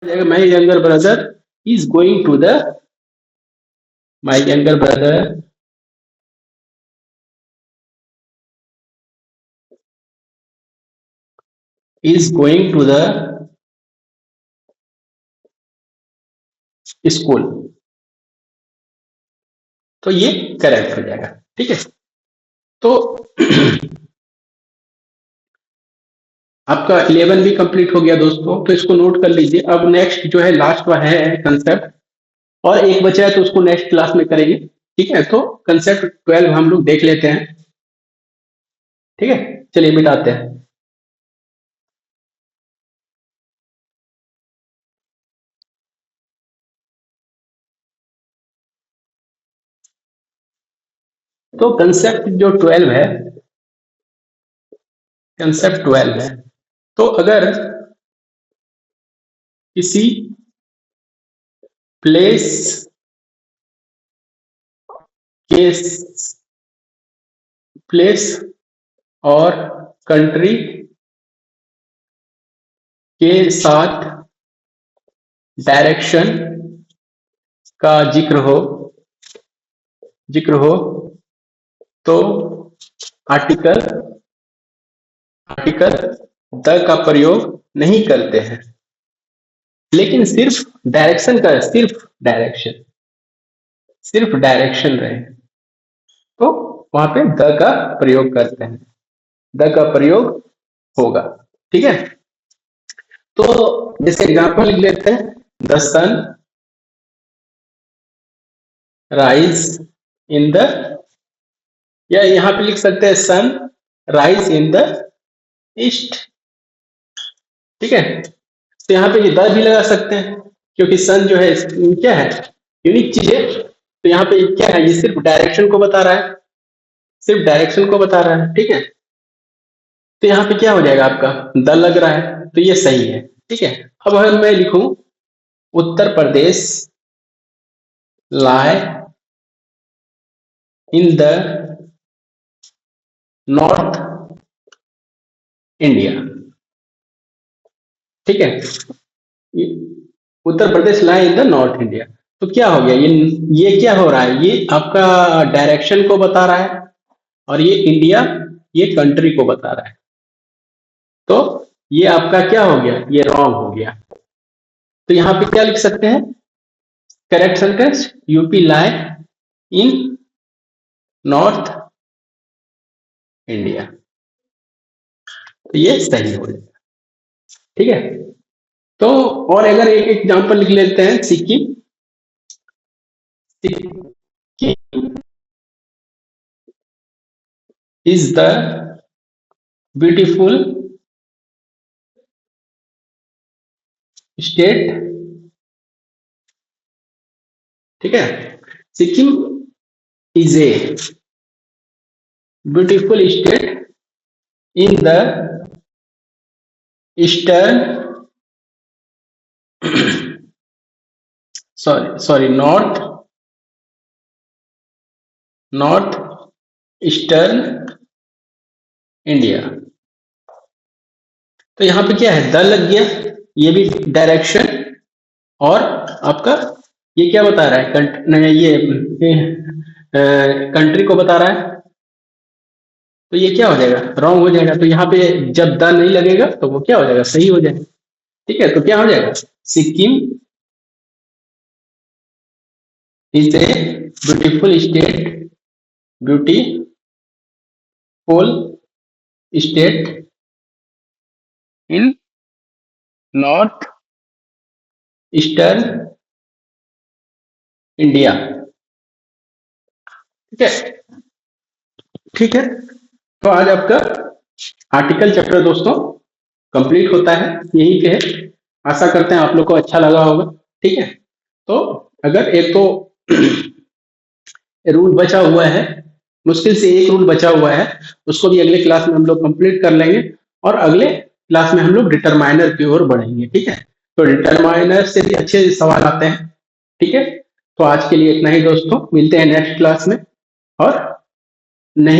My younger brother is going to the my younger brother is going to the school. तो ये correct हो जाएगा। ठीक है, तो आपका 11 भी कंप्लीट हो गया दोस्तों, तो इसको नोट कर लीजिए। अब नेक्स्ट जो है लास्ट वाला है कंसेप्ट, और एक बचा है तो उसको नेक्स्ट क्लास में करेंगे। ठीक है, तो कंसेप्ट 12 हम लोग देख लेते हैं। ठीक है, चलिए मिटाते हैं। तो कंसेप्ट जो 12 है, कंसेप्ट 12 है, तो अगर किसी प्लेस के प्लेस और कंट्री के साथ डायरेक्शन का जिक्र हो तो आर्टिकल आर्टिकल द का प्रयोग नहीं करते हैं, लेकिन सिर्फ डायरेक्शन रहे तो वहां पे द का प्रयोग करते हैं, द का प्रयोग होगा। ठीक है, तो जैसे एग्जांपल लिख लेते हैं, the sun rise in the, या यहां पे लिख सकते हैं sun rise in the east. ठीक है, तो यहाँ पे ये द भी लगा सकते हैं, क्योंकि सन जो है क्या है, यूनिक चीज है। तो यहाँ पे क्या है, ये सिर्फ डायरेक्शन को बता रहा है, सिर्फ डायरेक्शन को बता रहा है। ठीक है, तो यहाँ पे क्या हो जाएगा, आपका द लग रहा है, तो ये सही है। ठीक है, अब अगर मैं लिखूं उत्तर प्रदेश लाई इन द नॉर्थ इंडिया। ठीक है, उत्तर प्रदेश लाई इन द नॉर्थ इंडिया, तो क्या हो गया, ये क्या हो रहा है, ये आपका डायरेक्शन को बता रहा है, और ये इंडिया, ये कंट्री को बता रहा है। तो ये आपका क्या हो गया, ये रॉन्ग हो गया। तो यहां पे क्या लिख सकते हैं, करेक्ट सेंटेंस, यूपी लाई इन नॉर्थ इंडिया, तो ये सही हो जाएगा। ठीक है, तो और अगर एक एग्जांपल लिख लेते हैं, Sikkim is the beautiful state. ठीक है, Sikkim is a beautiful state in the eastern sorry north eastern India. तो यहां पे क्या है, द लग गया, ये भी डायरेक्शन, और आपका ये क्या बता रहा है, ये कंट्री को बता रहा है, तो ये क्या हो जाएगा, रॉन्ग हो जाएगा। तो यहाँ पे जब द नहीं लगेगा तो वो क्या हो जाएगा, सही हो जाएगा। ठीक है, तो क्या हो जाएगा, Sikkim is a beautiful state in north eastern India. ठीक है, ठीक है, तो आज आपका आर्टिकल चैप्टर दोस्तों कंप्लीट होता है, यही पे है। आशा करते हैं आप लोग को अच्छा लगा होगा। ठीक है, तो अगर एक तो रूल बचा हुआ है, मुश्किल से एक रूल बचा हुआ है, उसको भी अगले क्लास में हम लोग कंप्लीट कर लेंगे, और अगले क्लास में हम लोग डिटरमाइनर की ओर बढ़ेंगे। ठीक है, तो डिटरमाइनर से भी अच्छे सवाल आते हैं। ठीक है, तो आज के लिए इतना ही दोस्तों, मिलते हैं नेक्स्ट क्लास में, और नहीं